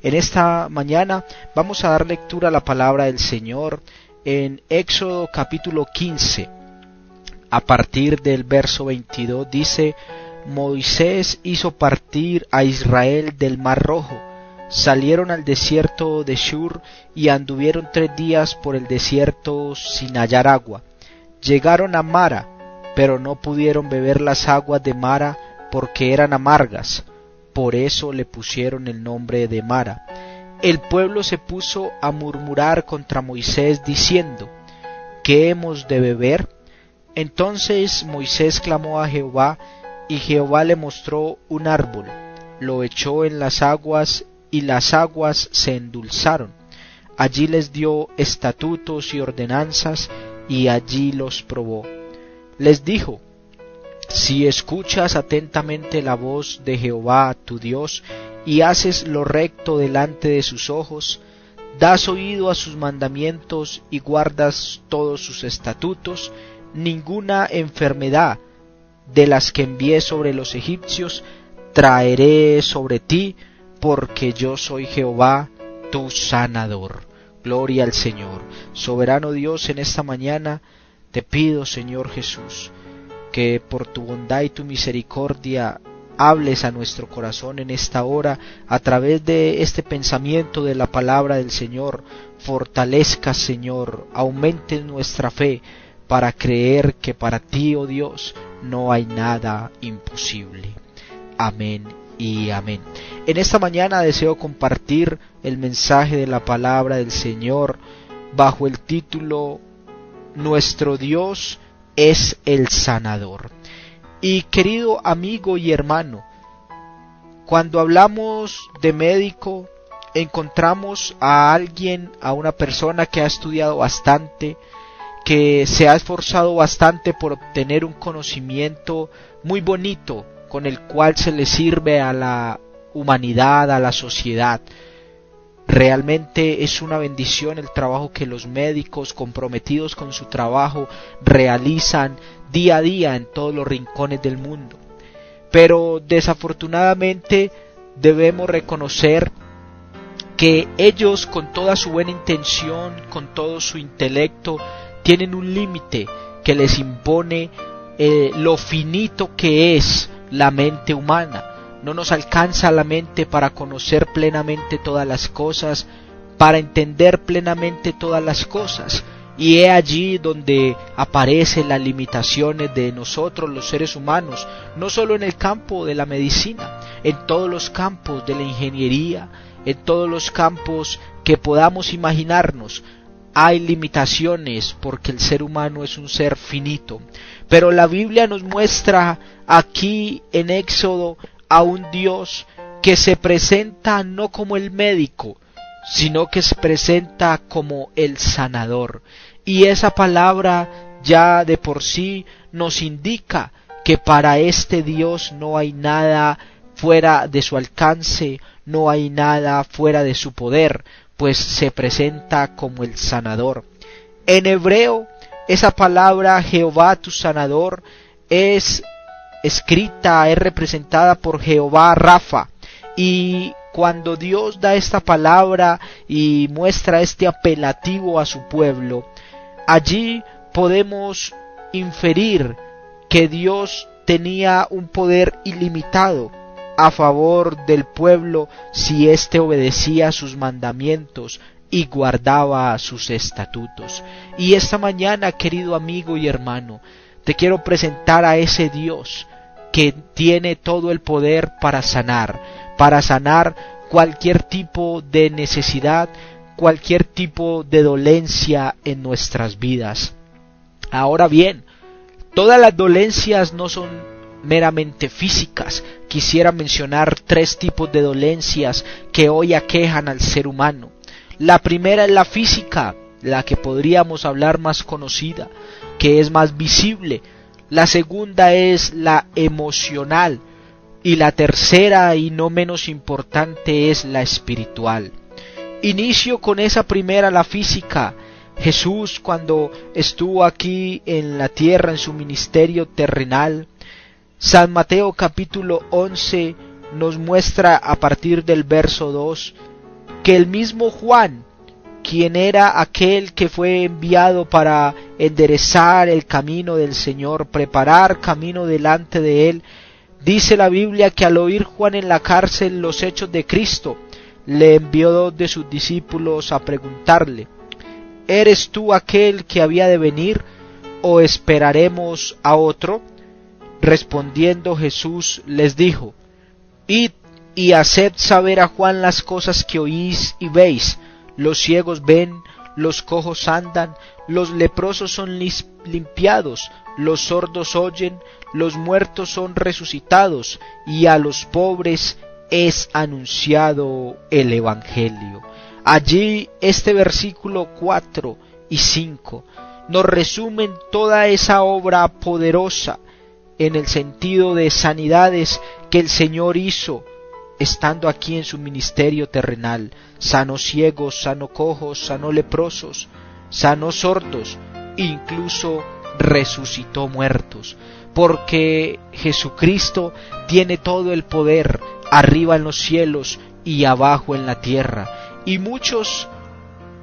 En esta mañana vamos a dar lectura a la palabra del Señor en Éxodo capítulo 15. A partir del verso 22 dice: Moisés hizo partir a Israel del Mar Rojo. Salieron al desierto de Shur y anduvieron 3 días por el desierto sin hallar agua. Llegaron a Mara, pero no pudieron beber las aguas de Mara porque eran amargas. Por eso le pusieron el nombre de Mara. El pueblo se puso a murmurar contra Moisés diciendo: ¿Qué hemos de beber? Entonces Moisés clamó a Jehová, y Jehová le mostró un árbol. Lo echó en las aguas, y las aguas se endulzaron. Allí les dio estatutos y ordenanzas, y allí los probó. Les dijo: Si escuchas atentamente la voz de Jehová tu Dios, y haces lo recto delante de sus ojos, das oído a sus mandamientos y guardas todos sus estatutos, ninguna enfermedad de las que envié sobre los egipcios traeré sobre ti, porque yo soy Jehová tu sanador. Gloria al Señor. Soberano Dios, en esta mañana te pido, Señor Jesús, que por tu bondad y tu misericordia hables a nuestro corazón en esta hora a través de este pensamiento de la palabra del Señor. Fortalezca, Señor, aumente nuestra fe para creer que para ti, oh Dios, no hay nada imposible. Amén y amén. En esta mañana deseo compartir el mensaje de la palabra del Señor bajo el título: Nuestro Dios es el sanador. Y querido amigo y hermano, cuando hablamos de médico, encontramos a alguien, a una persona que ha estudiado bastante, que se ha esforzado bastante por obtener un conocimiento muy bonito con el cual se le sirve a la humanidad, a la sociedad. Realmente es una bendición el trabajo que los médicos comprometidos con su trabajo realizan día a día en todos los rincones del mundo. Pero desafortunadamente debemos reconocer que ellos, con toda su buena intención, con todo su intelecto, tienen un límite que les impone lo finito que es la mente humana. No nos alcanza la mente para conocer plenamente todas las cosas, para entender plenamente todas las cosas. Y he allí donde aparecen las limitaciones de nosotros los seres humanos, no solo en el campo de la medicina, en todos los campos de la ingeniería, en todos los campos que podamos imaginarnos. Hay limitaciones porque el ser humano es un ser finito. Pero la Biblia nos muestra aquí en Éxodo a un Dios que se presenta no como el médico, sino que se presenta como el sanador. Y esa palabra ya de por sí nos indica que para este Dios no hay nada fuera de su alcance, no hay nada fuera de su poder, pues se presenta como el sanador. En hebreo, esa palabra Jehová tu sanador es escrita, es representada por Jehová Rafa. Y cuando Dios da esta palabra y muestra este apelativo a su pueblo, allí podemos inferir que Dios tenía un poder ilimitado a favor del pueblo si éste obedecía sus mandamientos y guardaba sus estatutos. Y esta mañana, querido amigo y hermano, te quiero presentar a ese Dios que tiene todo el poder para sanar cualquier tipo de necesidad, cualquier tipo de dolencia en nuestras vidas. Ahora bien, todas las dolencias no son meramente físicas. Quisiera mencionar 3 tipos de dolencias que hoy aquejan al ser humano. La primera es la física, la que podríamos hablar más conocida, que es más visible. La segunda es la emocional, y la tercera y no menos importante es la espiritual. Inicio con esa primera, la física. Jesús, cuando estuvo aquí en la tierra en su ministerio terrenal, San Mateo capítulo 11 nos muestra a partir del verso 2 que el mismo Juan, quien era aquel que fue enviado para enderezar el camino del Señor, preparar camino delante de él, dice la Biblia que al oír Juan en la cárcel los hechos de Cristo, le envió 2 de sus discípulos a preguntarle: ¿eres tú aquel que había de venir, o esperaremos a otro? Respondiendo Jesús les dijo: id y haced saber a Juan las cosas que oís y veis: los ciegos ven, los cojos andan, los leprosos son limpiados, los sordos oyen, los muertos son resucitados, y a los pobres es anunciado el Evangelio. Allí este versículo 4 y 5 nos resumen toda esa obra poderosa en el sentido de sanidades que el Señor hizo estando aquí en su ministerio terrenal. Sanó ciegos, sanó cojos, sanó leprosos, sanó sordos, incluso resucitó muertos, porque Jesucristo tiene todo el poder arriba en los cielos y abajo en la tierra, y muchos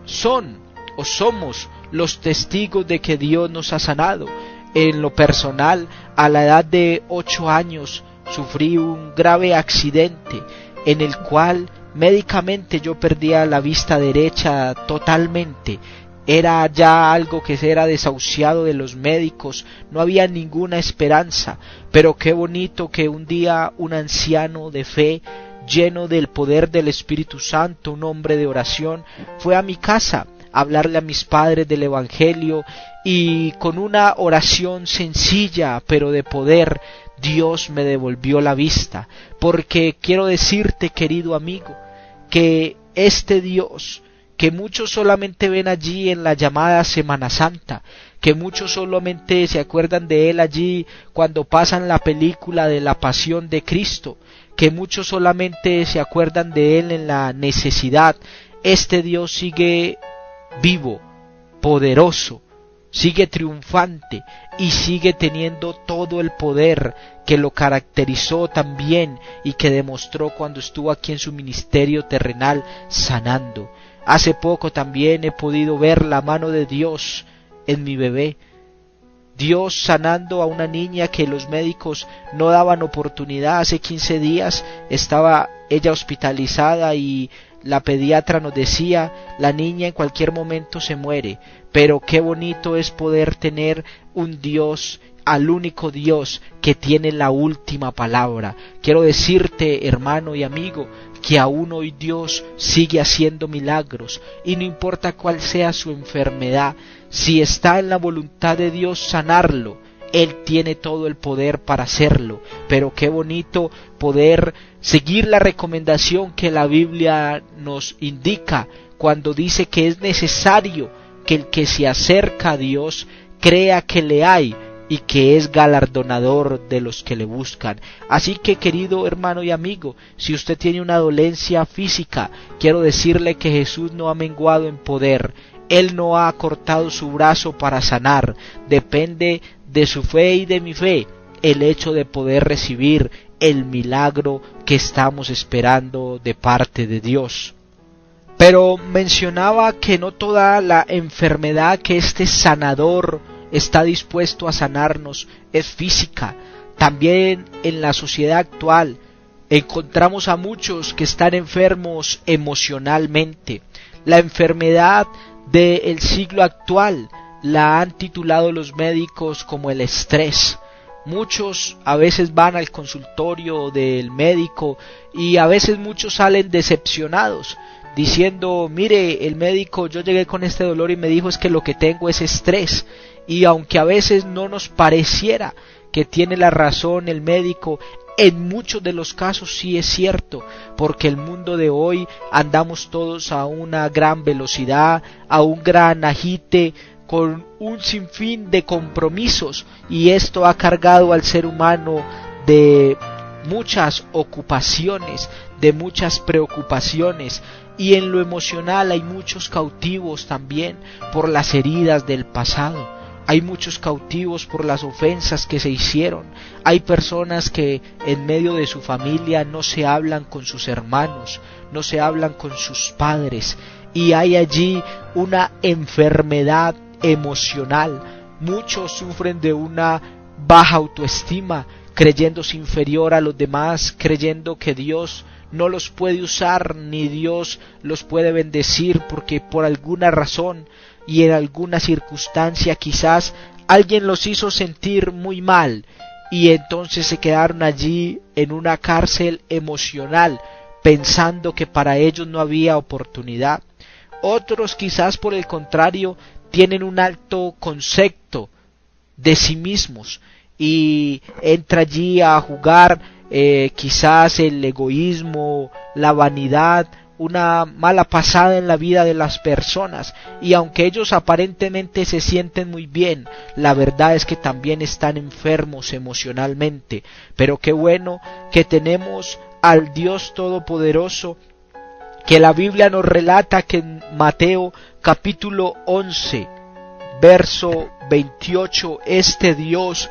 son o somos los testigos de que Dios nos ha sanado. En lo personal, a la edad de 8 años, sufrí un grave accidente en el cual médicamente yo perdía la vista derecha totalmente. Era ya algo que era desahuciado de los médicos, no había ninguna esperanza, pero qué bonito que un día un anciano de fe, lleno del poder del Espíritu Santo, un hombre de oración, fue a mi casa a hablarle a mis padres del Evangelio, y con una oración sencilla pero de poder, Dios me devolvió la vista. Porque quiero decirte, querido amigo, que este Dios, que muchos solamente ven allí en la llamada Semana Santa, que muchos solamente se acuerdan de Él allí cuando pasan la película de la Pasión de Cristo, que muchos solamente se acuerdan de Él en la necesidad, este Dios sigue vivo, poderoso, sigue triunfante y sigue teniendo todo el poder que lo caracterizó también y que demostró cuando estuvo aquí en su ministerio terrenal sanando. Hace poco también he podido ver la mano de Dios en mi bebé. Dios sanando a una niña que los médicos no daban oportunidad. Hace 15 días estaba ella hospitalizada y la pediatra nos decía: la niña en cualquier momento se muere. Pero qué bonito es poder tener un Dios, al único Dios que tiene la última palabra. Quiero decirte, hermano y amigo, que aún hoy Dios sigue haciendo milagros, y no importa cuál sea su enfermedad, si está en la voluntad de Dios sanarlo, Él tiene todo el poder para hacerlo. Pero qué bonito poder seguir la recomendación que la Biblia nos indica cuando dice que es necesario que el que se acerca a Dios crea que le hay y que es galardonador de los que le buscan. Así que, querido hermano y amigo, si usted tiene una dolencia física, quiero decirle que Jesús no ha menguado en poder. Él no ha cortado su brazo para sanar. Depende de su fe y de mi fe el hecho de poder recibir el milagro que estamos esperando de parte de Dios. Pero mencionaba que no toda la enfermedad que este sanador está dispuesto a sanarnos es física. También en la sociedad actual encontramos a muchos que están enfermos emocionalmente. La enfermedad del siglo actual la han titulado los médicos como el estrés. Muchos a veces van al consultorio del médico y a veces muchos salen decepcionados diciendo: mire, el médico, yo llegué con este dolor y me dijo es que lo que tengo es estrés. Y aunque a veces no nos pareciera que tiene la razón el médico, en muchos de los casos sí es cierto, porque el mundo de hoy andamos todos a una gran velocidad, a un gran agite, con un sinfín de compromisos, y esto ha cargado al ser humano de muchas ocupaciones, de muchas preocupaciones, y en lo emocional hay muchos cautivos también por las heridas del pasado. Hay muchos cautivos por las ofensas que se hicieron. Hay personas que en medio de su familia no se hablan con sus hermanos, no se hablan con sus padres, y hay allí una enfermedad emocional. Muchos sufren de una baja autoestima, creyéndose inferior a los demás, creyendo que Dios no los puede usar ni Dios los puede bendecir porque por alguna razón y en alguna circunstancia quizás alguien los hizo sentir muy mal y entonces se quedaron allí en una cárcel emocional pensando que para ellos no había oportunidad. Otros quizás por el contrario tienen un alto concepto de sí mismos y entra allí a jugar quizás el egoísmo, la vanidad, una mala pasada en la vida de las personas, y aunque ellos aparentemente se sienten muy bien, la verdad es que también están enfermos emocionalmente. Pero qué bueno que tenemos al Dios Todopoderoso, que la Biblia nos relata que en Mateo capítulo 11 verso 28, este Dios: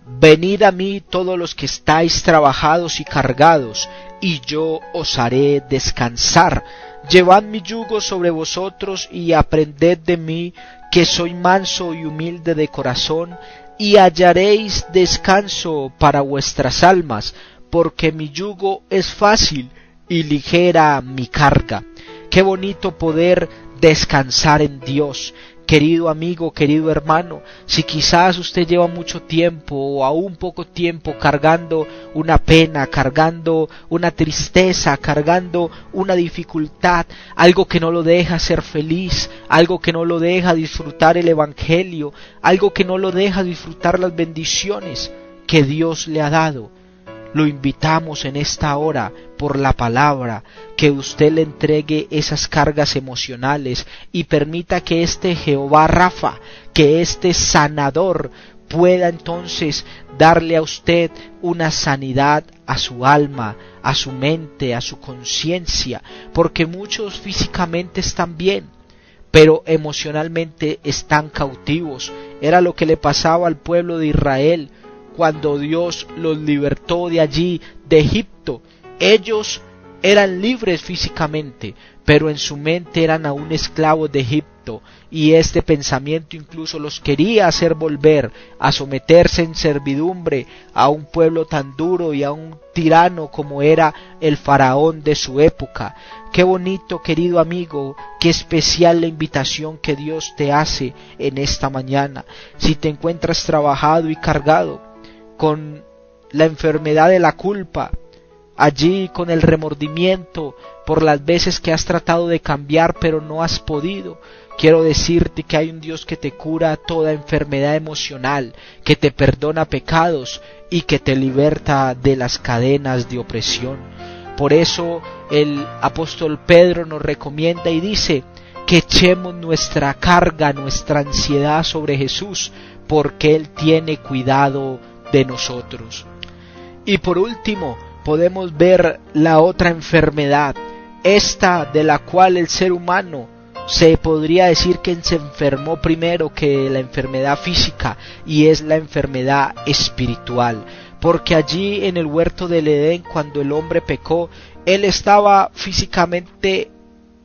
venid a mí todos los que estáis trabajados y cargados, y yo os haré descansar. Llevad mi yugo sobre vosotros y aprended de mí, que soy manso y humilde de corazón, y hallaréis descanso para vuestras almas, porque mi yugo es fácil y ligera mi carga. Qué bonito poder descansar en Dios. Querido amigo, querido hermano, si quizás usted lleva mucho tiempo o aún poco tiempo cargando una pena, cargando una tristeza, cargando una dificultad, algo que no lo deja ser feliz, algo que no lo deja disfrutar el evangelio, algo que no lo deja disfrutar las bendiciones que Dios le ha dado, lo invitamos en esta hora por la palabra, que usted le entregue esas cargas emocionales y permita que este Jehová Rafa, que este sanador, pueda entonces darle a usted una sanidad a su alma, a su mente, a su conciencia, porque muchos físicamente están bien, pero emocionalmente están cautivos. Era lo que le pasaba al pueblo de Israel cuando Dios los libertó de allí, de Egipto. Ellos eran libres físicamente, pero en su mente eran aún esclavos de Egipto, y este pensamiento incluso los quería hacer volver a someterse en servidumbre a un pueblo tan duro y a un tirano como era el faraón de su época. Qué bonito, querido amigo, qué especial la invitación que Dios te hace en esta mañana. Si te encuentras trabajado y cargado con la enfermedad de la culpa, allí con el remordimiento por las veces que has tratado de cambiar pero no has podido, quiero decirte que hay un Dios que te cura toda enfermedad emocional, que te perdona pecados y que te liberta de las cadenas de opresión. Por eso el apóstol Pedro nos recomienda y dice que echemos nuestra carga, nuestra ansiedad sobre Jesús, porque Él tiene cuidado de nosotros. Y por último podemos ver la otra enfermedad, esta de la cual el ser humano se podría decir que se enfermó primero que la enfermedad física, y es la enfermedad espiritual, porque allí en el huerto del Edén, cuando el hombre pecó, él estaba físicamente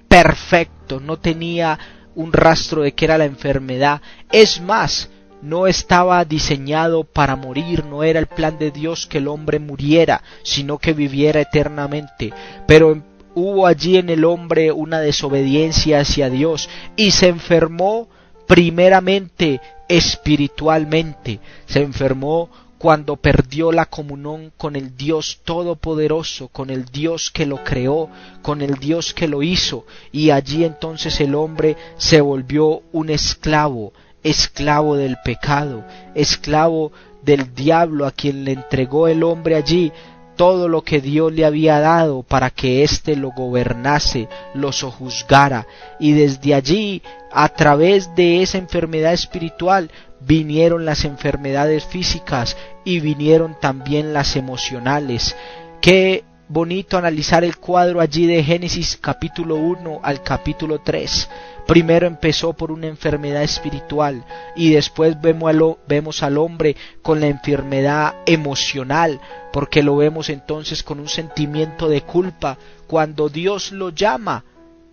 perfecto, no tenía un rastro de que era la enfermedad. Es más, no estaba diseñado para morir, no era el plan de Dios que el hombre muriera, sino que viviera eternamente. Pero hubo allí en el hombre una desobediencia hacia Dios y se enfermó primeramente espiritualmente. Se enfermó cuando perdió la comunión con el Dios Todopoderoso, con el Dios que lo creó, con el Dios que lo hizo, y allí entonces el hombre se volvió un esclavo, esclavo del pecado, esclavo del diablo, a quien le entregó el hombre allí todo lo que Dios le había dado para que éste lo gobernase, lo sojuzgara, y desde allí, a través de esa enfermedad espiritual, vinieron las enfermedades físicas y vinieron también las emocionales. Qué bonito analizar el cuadro allí de Génesis capítulo 1 al capítulo 3. Primero empezó por una enfermedad espiritual y después vemos al hombre con la enfermedad emocional, porque lo vemos entonces con un sentimiento de culpa. Cuando Dios lo llama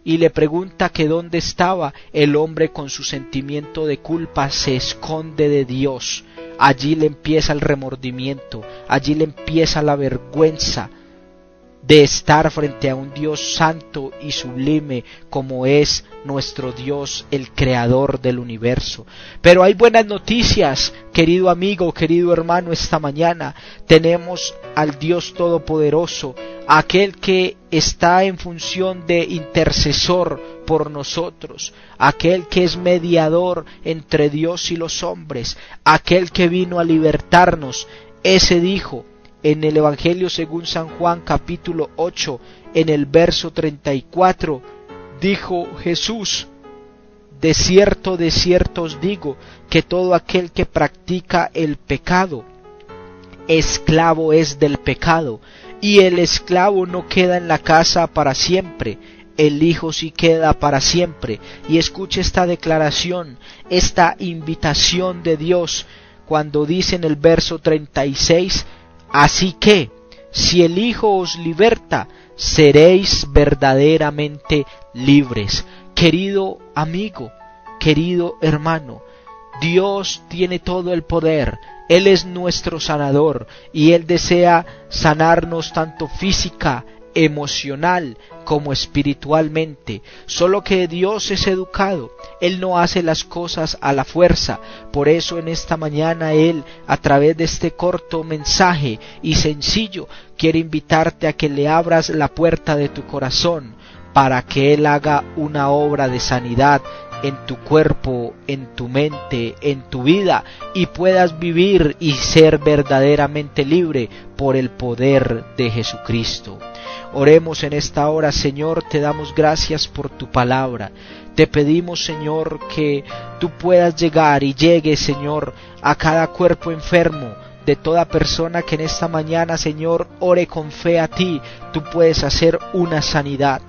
y le pregunta que dónde estaba, el hombre con su sentimiento de culpa se esconde de Dios. Allí le empieza el remordimiento, allí le empieza la vergüenza de estar frente a un Dios santo y sublime como es nuestro Dios, el creador del universo. Pero hay buenas noticias, querido amigo, querido hermano, esta mañana. Tenemos al Dios Todopoderoso, aquel que está en función de intercesor por nosotros, aquel que es mediador entre Dios y los hombres, aquel que vino a libertarnos. Ese dijo en el Evangelio según San Juan capítulo 8, en el verso 34, dijo Jesús: de cierto os digo, que todo aquel que practica el pecado, esclavo es del pecado, y el esclavo no queda en la casa para siempre, el Hijo sí queda para siempre. Y escuche esta declaración, esta invitación de Dios, cuando dice en el verso 36, así que, si el Hijo os liberta, seréis verdaderamente libres. Querido amigo, querido hermano, Dios tiene todo el poder. Él es nuestro sanador y Él desea sanarnos tanto física, emocional como espiritualmente. Solo que Dios es educado, Él no hace las cosas a la fuerza. Por eso en esta mañana Él, a través de este corto mensaje y sencillo, quiere invitarte a que le abras la puerta de tu corazón para que Él haga una obra de sanidad en tu cuerpo, en tu mente, en tu vida, y puedas vivir y ser verdaderamente libre por el poder de Jesucristo. Oremos en esta hora. Señor, te damos gracias por tu palabra. Te pedimos, Señor, que tú puedas llegar y llegues, Señor, a cada cuerpo enfermo de toda persona que en esta mañana, Señor, ore con fe a ti. Tú puedes hacer una sanidad.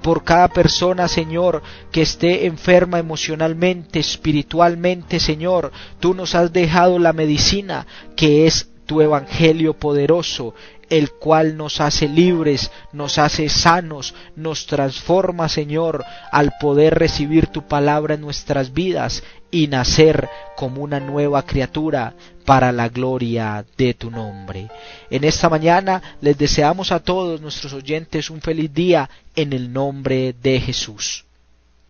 Por cada persona, Señor, que esté enferma emocionalmente, espiritualmente, Señor, tú nos has dejado la medicina, que es tu evangelio poderoso, el cual nos hace libres, nos hace sanos, nos transforma, Señor, al poder recibir tu palabra en nuestras vidas y nacer como una nueva criatura para la gloria de tu nombre. En esta mañana les deseamos a todos nuestros oyentes un feliz día en el nombre de Jesús.